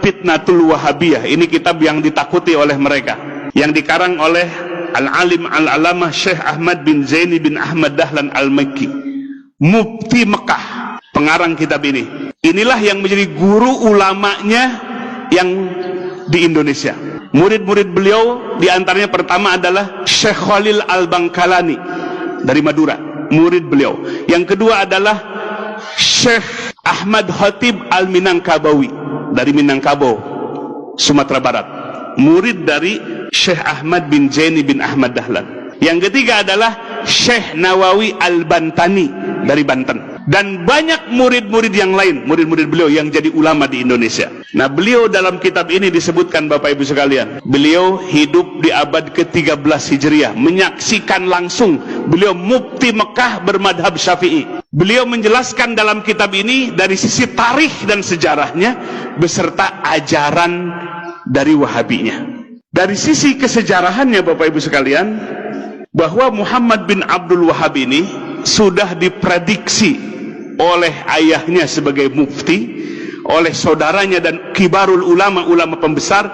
Fitnatul Wahabiyah. Ini kitab yang ditakuti oleh mereka, yang dikarang oleh Al-Alim Al-Alamah Syekh Ahmad bin Zaini bin Ahmad Dahlan Al-Makki, Mufti Mekah, pengarang kitab ini. Inilah yang menjadi guru ulamanya yang di Indonesia. Murid-murid beliau diantaranya pertama adalah Syekh Khalil Al-Bangkalani dari Madura, murid beliau. Yang kedua adalah Syekh Ahmad Khatib Al-Minangkabawi dari Minangkabau, Sumatera Barat, murid dari Syekh Ahmad bin Zaini bin Ahmad Dahlan. Yang ketiga adalah Syekh Nawawi Al-Bantani dari Banten, dan banyak murid-murid yang lain, murid-murid beliau yang jadi ulama di Indonesia. Nah, beliau dalam kitab ini disebutkan, Bapak Ibu sekalian, beliau hidup di abad ke-13 Hijriah, menyaksikan langsung, beliau mufti Mekah bermadhab Syafi'i. Beliau menjelaskan dalam kitab ini dari sisi tarikh dan sejarahnya beserta ajaran dari Wahabinya. Dari sisi kesejarahannya, Bapak Ibu sekalian, bahwa Muhammad bin Abdul Wahab ini sudah diprediksi oleh ayahnya sebagai mufti, oleh saudaranya dan kibarul ulama pembesar,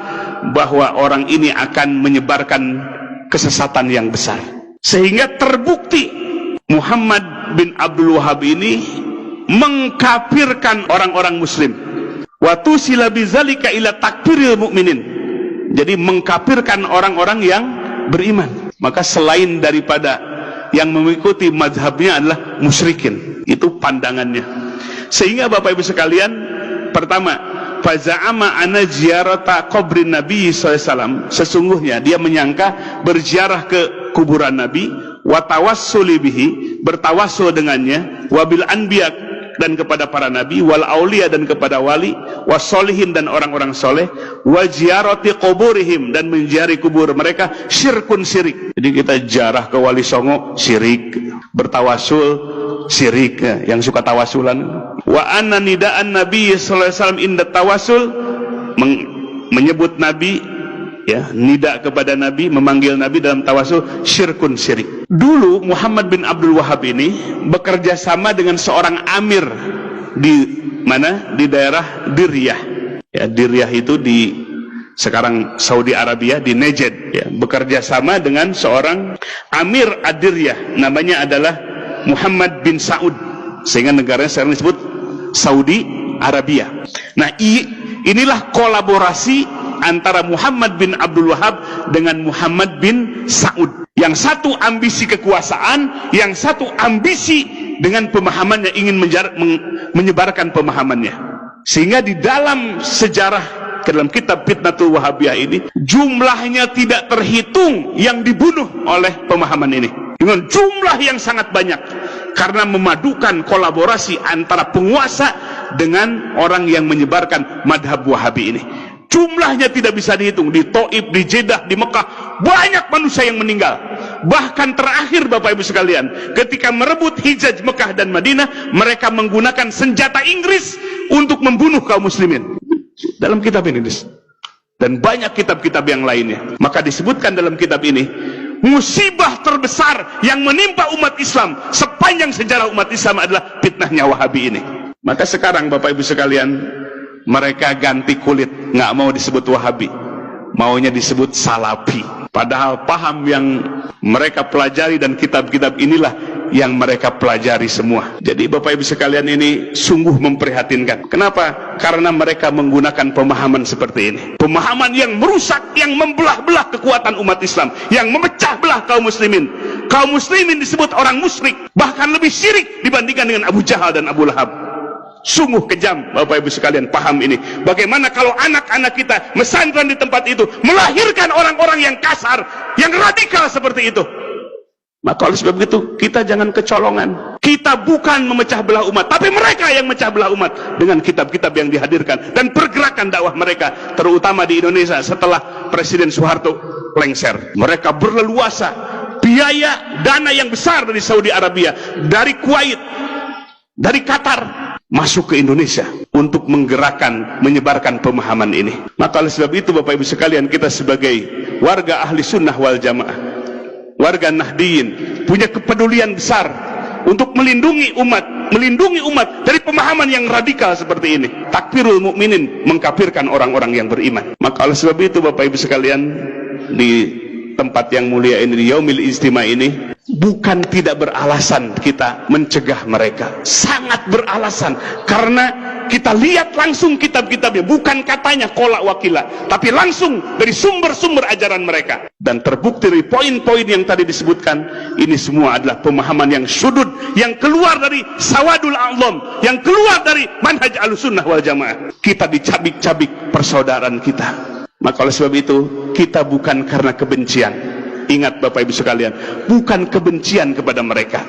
bahwa orang ini akan menyebarkan kesesatan yang besar. Sehingga terbukti Muhammad bin Abdul Wahab ini mengkafirkan orang-orang muslim. Wa tusila bizalika ila takfiril mukminin. Jadi mengkafirkan orang-orang yang beriman. Maka selain daripada yang mengikuti mazhabnya adalah musyrikin. Itu pandangannya. Sehingga Bapak Ibu sekalian, pertama, faza'ama ana ziyarata qabrin Nabi SAW, sesungguhnya dia menyangka berziarah ke kuburan Nabi, wa tawassuli bihi, bertawassul dengannya, wabil anbiya, dan kepada para nabi, wal aulia, dan kepada wali, wasolihin, dan orang-orang soleh, wa ziyarati quburihim, dan menziarahi kubur mereka, syirkun syirik. Jadi kita ziarah ke Wali Songo syirik, bertawasul syirik, yang suka tawasulan. Wa anna nidaan Nabi sallallahu alaihi wasallam inda tawasul, menyebut Nabi, ya, nida kepada Nabi, memanggil Nabi dalam tawasul, syirkun syirik. Dulu Muhammad bin Abdul Wahab ini bekerja sama dengan seorang amir di mana? Di daerah Diryah. Ya, Diryah itu di sekarang Saudi Arabia, di Najd. Ya, bekerja sama dengan seorang amir Ad-Diryah, namanya adalah Muhammad bin Saud, sehingga negaranya sekarang disebut Saudi Arabia. Nah, inilah kolaborasi antara Muhammad bin Abdul Wahab dengan Muhammad bin Saud. Yang satu ambisi kekuasaan, yang satu ambisi dengan pemahamannya, ingin menyebarkan pemahamannya. Sehingga di dalam sejarah, ke dalam kitab Fitnatul Wahabiyah ini, jumlahnya tidak terhitung yang dibunuh oleh pemahaman ini, dengan jumlah yang sangat banyak, karena memadukan kolaborasi antara penguasa dengan orang yang menyebarkan madhab Wahabi ini. Jumlahnya tidak bisa dihitung. Di Taif, di Jeddah, di Mekah, banyak manusia yang meninggal. Bahkan terakhir, Bapak Ibu sekalian, ketika merebut Hijaz Mekah dan Madinah, mereka menggunakan senjata Inggris untuk membunuh kaum muslimin. Dalam kitab ini, dan banyak kitab-kitab yang lainnya. Maka disebutkan dalam kitab ini, musibah terbesar yang menimpa umat Islam sepanjang sejarah umat Islam adalah fitnahnya Wahabi ini. Maka sekarang, Bapak Ibu sekalian, mereka ganti kulit, nggak mau disebut Wahabi, maunya disebut Salafi. Padahal paham yang mereka pelajari dan kitab-kitab inilah yang mereka pelajari semua. Jadi Bapak Ibu sekalian, ini sungguh memprihatinkan. Kenapa? Karena mereka menggunakan pemahaman seperti ini, pemahaman yang merusak, yang membelah-belah kekuatan umat Islam, yang memecah belah kaum muslimin. Kaum muslimin disebut orang musyrik, bahkan lebih syirik dibandingkan dengan Abu Jahal dan Abu Lahab. Sungguh kejam, Bapak Ibu sekalian, paham ini. Bagaimana kalau anak-anak kita mesantren di tempat itu melahirkan orang-orang yang kasar, yang radikal seperti itu? Maka oleh sebab itu, kita jangan kecolongan. Kita bukan memecah belah umat, tapi mereka yang memecah belah umat dengan kitab-kitab yang dihadirkan dan pergerakan dakwah mereka, terutama di Indonesia setelah Presiden Soeharto lengser. Mereka berleluasa, biaya dana yang besar dari Saudi Arabia, dari Kuwait, dari Qatar, masuk ke Indonesia untuk menggerakkan, menyebarkan pemahaman ini. Maka oleh sebab itu, Bapak Ibu sekalian, kita sebagai warga ahli sunnah wal jamaah, warga Nahdiyin, punya kepedulian besar untuk melindungi umat melindungi umat dari pemahaman yang radikal seperti ini. Takfirul mukminin, mengkafirkan orang-orang yang beriman. Maka oleh sebab itu Bapak Ibu sekalian, di tempat yang mulia ini, di Yaumil Ijtima ini, bukan tidak beralasan kita mencegah mereka, sangat beralasan, karena kita lihat langsung kitab-kitabnya, bukan katanya kolak wakila, tapi langsung dari sumber-sumber ajaran mereka. Dan terbukti dari poin-poin yang tadi disebutkan, ini semua adalah pemahaman yang sudut, yang keluar dari sawadul a'lam, yang keluar dari manhaj Ahlussunnah wal Jamaah. Kita dicabik-cabik persaudaraan kita. Maka oleh sebab itu, kita bukan karena kebencian. Ingat Bapak Ibu sekalian, bukan kebencian kepada mereka,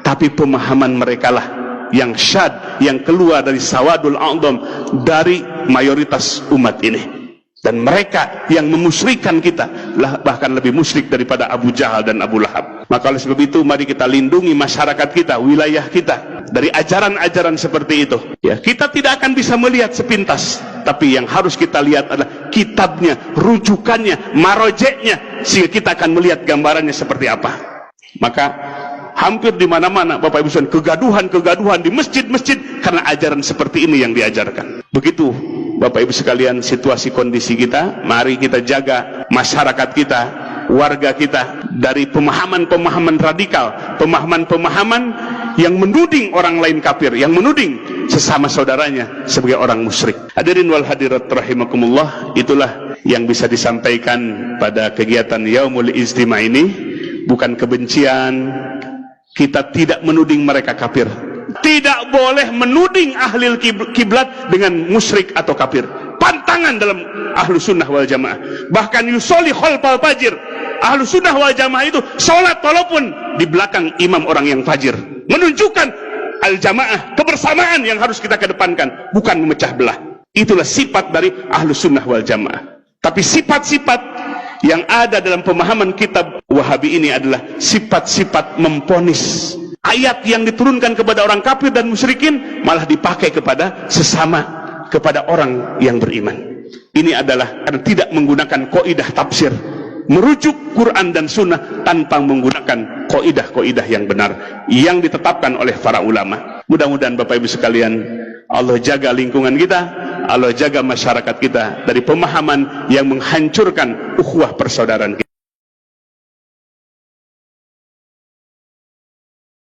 tapi pemahaman mereka lah yang syad, yang keluar dari sawadul a'dham, dari mayoritas umat ini. Dan mereka yang memusyrikan kita bahkan lebih musyrik daripada Abu Jahal dan Abu Lahab. Maka oleh sebab itu, mari kita lindungi masyarakat kita, wilayah kita, dari ajaran-ajaran seperti itu. Ya, kita tidak akan bisa melihat sepintas, tapi yang harus kita lihat adalah kitabnya, rujukannya, marojeknya, sehingga kita akan melihat gambarannya seperti apa. Maka hampir di mana-mana Bapak Ibu sekalian, kegaduhan di masjid-masjid karena ajaran seperti ini yang diajarkan. Begitu Bapak Ibu sekalian situasi kondisi kita. Mari kita jaga masyarakat kita, warga kita dari pemahaman-pemahaman radikal, pemahaman-pemahaman yang menuding orang lain kafir, yang menuding sesama saudaranya sebagai orang musyrik. Hadirin wal hadirat rahimakumullah, itulah yang bisa disampaikan pada kegiatan Yaumul Ijtima ini. Bukan kebencian, kita tidak menuding mereka kafir. Tidak boleh menuding ahli kiblat dengan musyrik atau kafir. Pantangan dalam Ahlussunnah wal Jamaah. Bahkan yusolli khalfal fajir. Ahlussunnah wal Jamaah itu sholat walaupun di belakang imam orang yang fajir. Menunjukkan al-jamaah, kebersamaan yang harus kita kedepankan, bukan memecah belah. Itulah sifat dari Ahlussunnah wal Jamaah. Tapi sifat-sifat yang ada dalam pemahaman kitab Wahabi ini adalah sifat-sifat memponis. Ayat yang diturunkan kepada orang kafir dan musyrikin malah dipakai kepada sesama, kepada orang yang beriman. Ini adalah karena tidak menggunakan kaidah tafsir, merujuk Quran dan Sunnah tanpa menggunakan kaidah-kaidah yang benar yang ditetapkan oleh para ulama. Mudah-mudahan Bapak Ibu sekalian, Allah jaga lingkungan kita, Allah jaga masyarakat kita dari pemahaman yang menghancurkan ukhuwah persaudaraan kita.